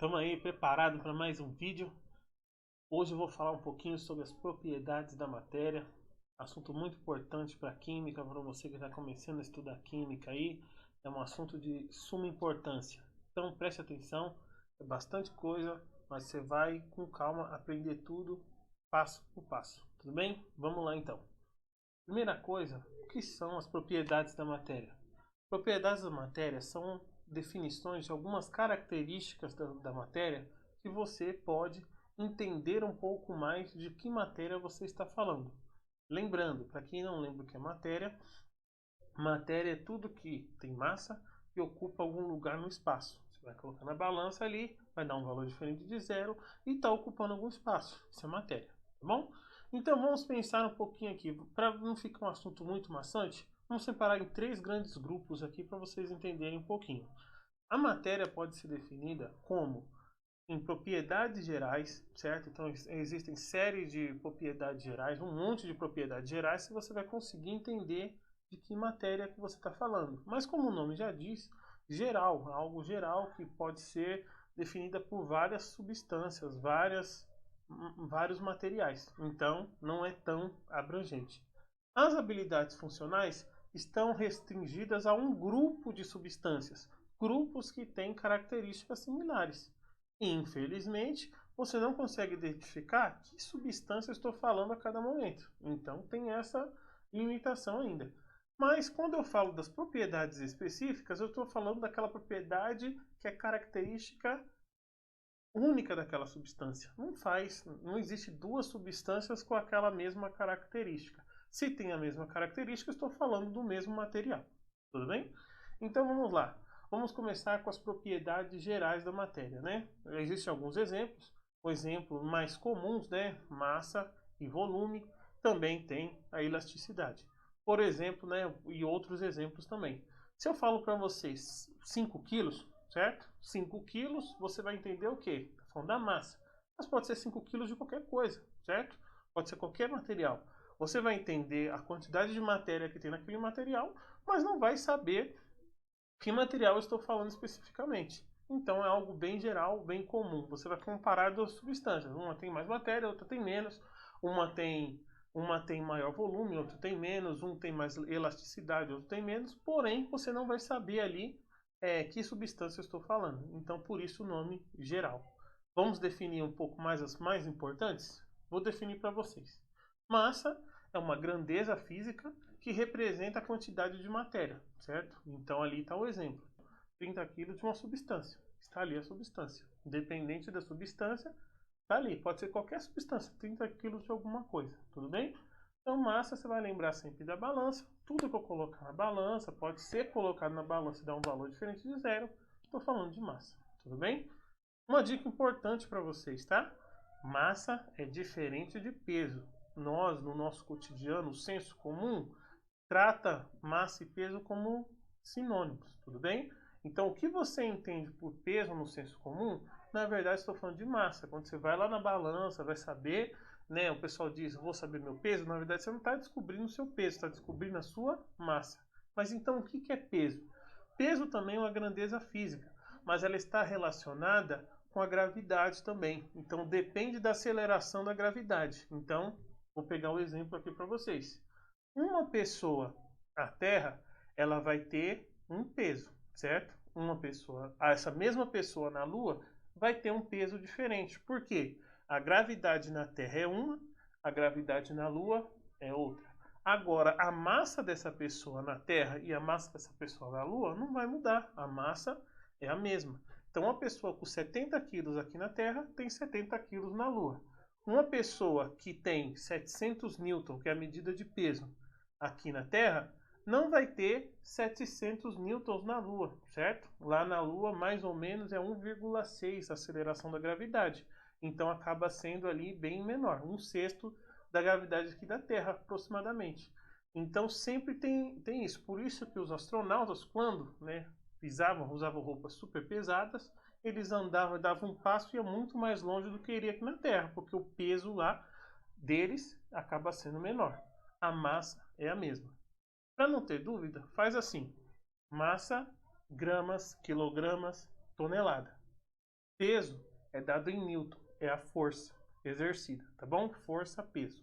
Estamos aí preparados para mais um vídeo. Hoje eu vou falar um pouquinho sobre as propriedades da matéria. Assunto muito importante para a química, para você que está começando a estudar química aí. É um assunto de suma importância. Então preste atenção, é bastante coisa, mas você vai com calma aprender tudo passo por passo. Tudo bem? Vamos lá então. Primeira coisa, o que são as propriedades da matéria? Propriedades da matéria são definições de algumas características da matéria que você pode entender um pouco mais de que matéria você está falando. Lembrando, para quem não lembra o que é matéria, matéria é tudo que tem massa e ocupa algum lugar no espaço. Você vai colocar na balança ali, vai dar um valor diferente de zero e está ocupando algum espaço. Isso é matéria, tá bom? Então vamos pensar um pouquinho aqui, para não ficar um assunto muito maçante. Vamos separar em três grandes grupos aqui para vocês entenderem um pouquinho. A matéria pode ser definida como em propriedades gerais, certo? Então existem séries de propriedades gerais, um monte de propriedades gerais, que você vai conseguir entender de que matéria que você está falando. Mas como o nome já diz, geral, algo geral que pode ser definida por várias substâncias, vários materiais. Então não é tão abrangente. As habilidades funcionais estão restringidas a um grupo de substâncias, grupos que têm características similares. E, infelizmente, você não consegue identificar que substância estou falando a cada momento. Então tem essa limitação ainda. Mas quando eu falo das propriedades específicas, eu estou falando daquela propriedade que é característica única daquela substância. Não existe duas substâncias com aquela mesma característica. Se tem a mesma característica, estou falando do mesmo material. Tudo bem? Então vamos lá. Vamos começar com as propriedades gerais da matéria, né? Existem alguns exemplos. O exemplo mais comuns, né? Massa e volume. Também tem a elasticidade. Por exemplo, né? E outros exemplos também. Se eu falo para vocês 5 quilos, certo? 5 quilos, você vai entender o quê? Está falando da massa. Mas pode ser 5 quilos de qualquer coisa, certo? Pode ser qualquer material. Você vai entender a quantidade de matéria que tem naquele material, mas não vai saber que material eu estou falando especificamente. Então é algo bem geral, bem comum. Você vai comparar duas substâncias. Uma tem mais matéria, outra tem menos. Uma tem maior volume, outra tem menos. Um tem mais elasticidade, outro tem menos. Porém, você não vai saber ali que substância eu estou falando. Então, por isso o nome geral. Vamos definir um pouco mais as mais importantes? Vou definir para vocês. Massa é uma grandeza física que representa a quantidade de matéria, certo? Então ali está o exemplo. 30 kg de uma substância. Está ali a substância. Independente da substância, está ali. Pode ser qualquer substância, 30 kg de alguma coisa, tudo bem? Então massa você vai lembrar sempre da balança. Tudo que eu colocar na balança pode ser colocado na balança e dar um valor diferente de zero. Estou falando de massa, tudo bem? Uma dica importante para vocês, tá? Massa é diferente de peso. Nós, no nosso cotidiano, o senso comum, trata massa e peso como sinônimos, tudo bem? Então, o que você entende por peso no senso comum, na verdade estou falando de massa. Quando você vai lá na balança, vai saber, né? O pessoal diz, vou saber meu peso. Na verdade, você não está descobrindo o seu peso, está descobrindo a sua massa. Mas então, o que é peso? Peso também é uma grandeza física, mas ela está relacionada com a gravidade também. Então, depende da aceleração da gravidade. Então, vou pegar um exemplo aqui para vocês. Uma pessoa, a Terra, ela vai ter um peso, certo? Essa mesma pessoa na Lua vai ter um peso diferente. Por quê? A gravidade na Terra é uma, a gravidade na Lua é outra. Agora, a massa dessa pessoa na Terra e a massa dessa pessoa na Lua não vai mudar. A massa é a mesma. Então, uma pessoa com 70 quilos aqui na Terra tem 70 quilos na Lua. Uma pessoa que tem 700 newton, que é a medida de peso, aqui na Terra, não vai ter 700 newtons na Lua, certo? Lá na Lua, mais ou menos, é 1,6 a aceleração da gravidade. Então, acaba sendo ali bem menor, um sexto da gravidade aqui da Terra, aproximadamente. Então, sempre tem isso. Por isso que os astronautas, quando usavam roupas super pesadas, eles andavam, davam um passo e iam muito mais longe do que iria aqui na Terra, porque o peso lá deles acaba sendo menor. A massa é a mesma. Para não ter dúvida, faz assim: massa, gramas, quilogramas, tonelada. Peso é dado em Newton, é a força exercida, tá bom? Força, peso.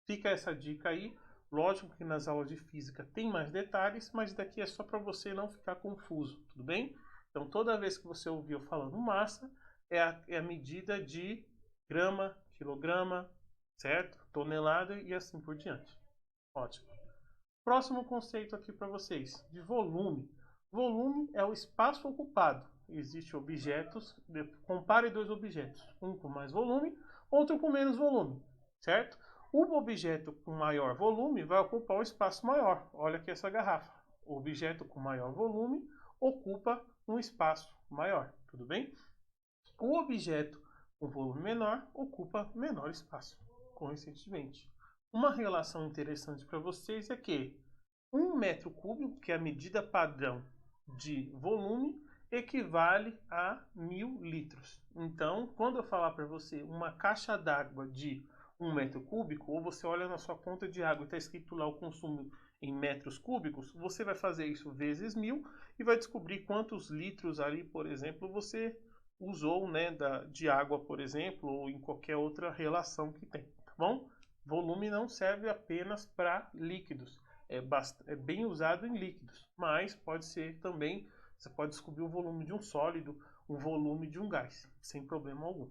Fica essa dica aí. Lógico que nas aulas de física tem mais detalhes, mas daqui é só para você não ficar confuso, tudo bem? Então, toda vez que você ouvir eu falando massa, é a medida de grama, quilograma, certo? Tonelada e assim por diante. Ótimo. Próximo conceito aqui para vocês, de volume. Volume é o espaço ocupado. Existem objetos, compare dois objetos, um com mais volume, outro com menos volume, certo? O objeto com maior volume vai ocupar um espaço maior. Olha aqui essa garrafa. O objeto com maior volume ocupa um espaço maior, tudo bem? O objeto com volume menor ocupa menor espaço, coincidentemente. Uma relação interessante para vocês é que 1 metro cúbico, que é a medida padrão de volume, equivale a 1000 litros. Então, quando eu falar para você uma caixa d'água de 1 metro cúbico, ou você olha na sua conta de água e está escrito lá o consumo em metros cúbicos, você vai fazer isso vezes 1000 e vai descobrir quantos litros ali, por exemplo, você usou, né, de água, por exemplo, ou em qualquer outra relação que tem, tá bom? Volume não serve apenas para líquidos, é bem usado em líquidos, mas pode ser também, você pode descobrir o volume de um sólido, o volume de um gás, sem problema algum.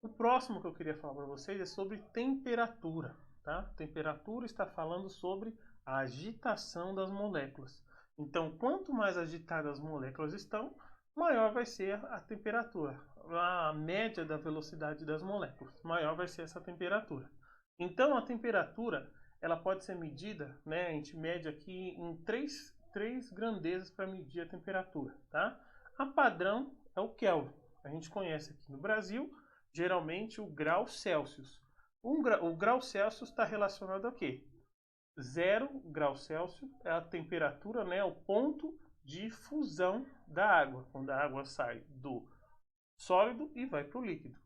O próximo que eu queria falar para vocês é sobre temperatura, tá? Temperatura está falando sobre a agitação das moléculas. Então, quanto mais agitadas as moléculas estão, maior vai ser a temperatura. A média da velocidade das moléculas, maior vai ser essa temperatura. Então, a temperatura, ela pode ser medida, né? A gente mede aqui em três grandezas para medir a temperatura, tá? A padrão é o Kelvin. A gente conhece aqui no Brasil, geralmente o grau Celsius. O grau Celsius está relacionado a quê? 0 graus Celsius é a temperatura, né? O ponto de fusão da água, quando a água sai do sólido e vai para o líquido.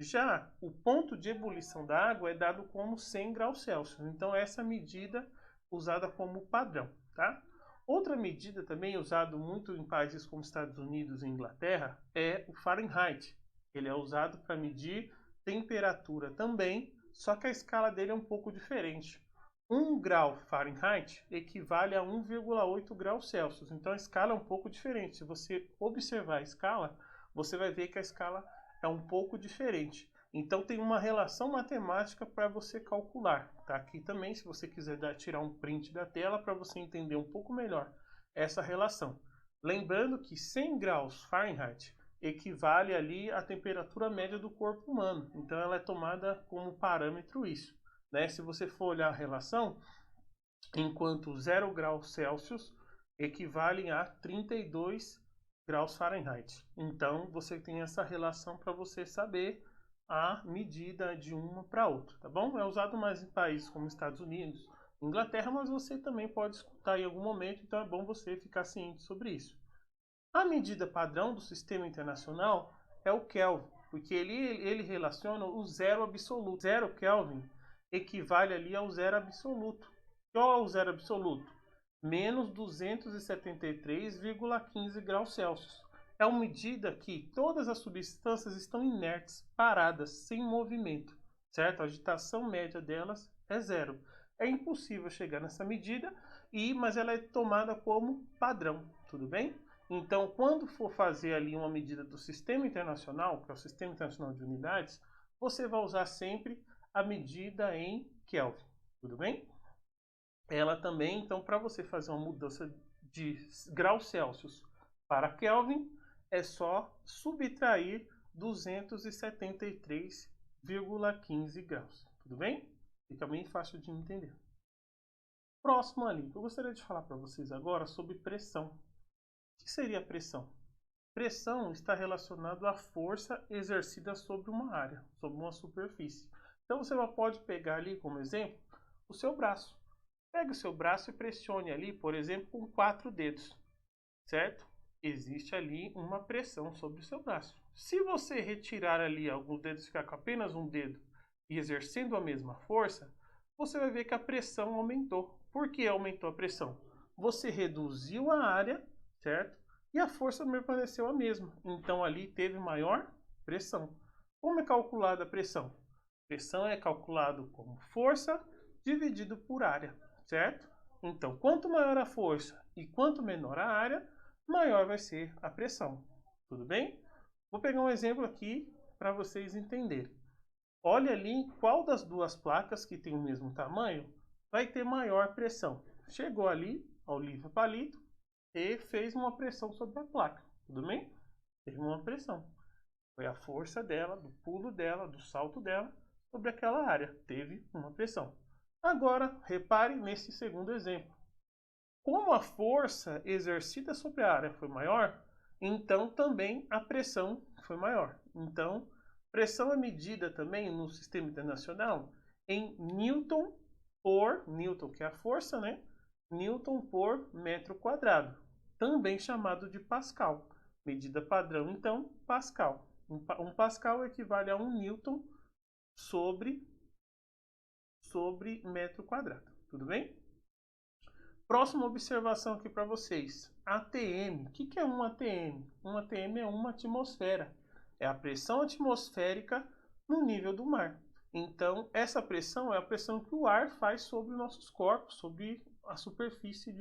Já o ponto de ebulição da água é dado como 100 graus Celsius. Então, essa medida usada como padrão, tá? Outra medida também usada muito em países como Estados Unidos e Inglaterra é o Fahrenheit. Ele é usado para medir temperatura também, só que a escala dele é um pouco diferente. 1 grau Fahrenheit equivale a 1,8 graus Celsius. Então a escala é um pouco diferente. Se você observar a escala, você vai ver que a escala é um pouco diferente. Então tem uma relação matemática para você calcular. Tá aqui também, se você quiser tirar um print da tela para você entender um pouco melhor essa relação. Lembrando que 100 graus Fahrenheit equivale ali à temperatura média do corpo humano. Então ela é tomada como parâmetro isso. Né? Se você for olhar a relação, enquanto 0 graus Celsius equivale a 32 graus Fahrenheit. Então você tem essa relação para você saber a medida de uma para outra, tá bom? É usado mais em países como Estados Unidos, Inglaterra, mas você também pode escutar em algum momento, então é bom você ficar ciente sobre isso. A medida padrão do sistema internacional é o Kelvin, porque ele relaciona o zero absoluto. 0 Kelvin equivale ali ao zero absoluto. Qual é o zero absoluto? Menos 273,15 graus Celsius. É uma medida que todas as substâncias estão inertes, paradas, sem movimento, certo? A agitação média delas é zero. É impossível chegar nessa medida, mas ela é tomada como padrão, tudo bem? Então, quando for fazer ali uma medida do Sistema Internacional, que é o Sistema Internacional de Unidades, você vai usar sempre a medida em Kelvin, tudo bem? Ela também, então, para você fazer uma mudança de graus Celsius para Kelvin, é só subtrair 273,15 graus, tudo bem? Fica bem fácil de entender. Próximo ali, eu gostaria de falar para vocês agora sobre pressão. O que seria a pressão? Pressão está relacionado à força exercida sobre uma área, sobre uma superfície. Então você pode pegar ali como exemplo o seu braço. Pegue o seu braço e pressione ali, por exemplo, com 4 dedos, certo? Existe ali uma pressão sobre o seu braço. Se você retirar ali alguns dedos e ficar com apenas um dedo e exercendo a mesma força, você vai ver que a pressão aumentou. Por que aumentou a pressão? Você reduziu a área, certo? e a força permaneceu a mesma. Então ali teve maior pressão. Como é calculada a pressão? Pressão é calculado como força dividido por área, certo? Então, quanto maior a força e quanto menor a área, maior vai ser a pressão. Tudo bem? Vou pegar um exemplo aqui para vocês entenderem. Olha ali qual das duas placas que tem o mesmo tamanho vai ter maior pressão. Chegou ali ao livre palito e fez uma pressão sobre a placa. Tudo bem? Teve uma pressão. Foi a força dela, do pulo dela, do salto dela sobre aquela área. Teve uma pressão. Agora, repare nesse segundo exemplo. Como a força exercida sobre a área foi maior, então também a pressão foi maior. Então, pressão é medida também no sistema internacional em Newton por, Newton que é a força, né? Newton por metro quadrado, também chamado de Pascal. Medida padrão, então, Pascal. Um Pascal equivale a 1 Newton sobre metro quadrado. Tudo bem? Próxima observação aqui para vocês. ATM. O que é um ATM? Um ATM é uma atmosfera. É a pressão atmosférica no nível do mar. Então, essa pressão é a pressão que o ar faz sobre nossos corpos, sobre a superfície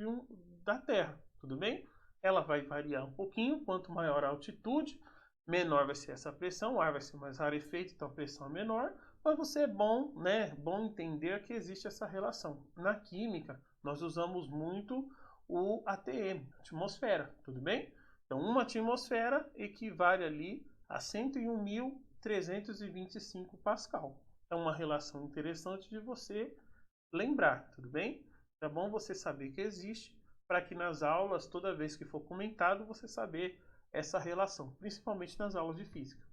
da Terra. Tudo bem? Ela vai variar um pouquinho. Quanto maior a altitude, menor vai ser essa pressão. O ar vai ser mais rarefeito, então a pressão é menor. Mas você é bom, né? Bom entender que existe essa relação. Na química, nós usamos muito o ATM, atmosfera, tudo bem? Então, uma atmosfera equivale ali a 101.325 Pascal. É uma relação interessante de você lembrar, tudo bem? É bom você saber que existe, para que nas aulas, toda vez que for comentado, você saber essa relação, principalmente nas aulas de física.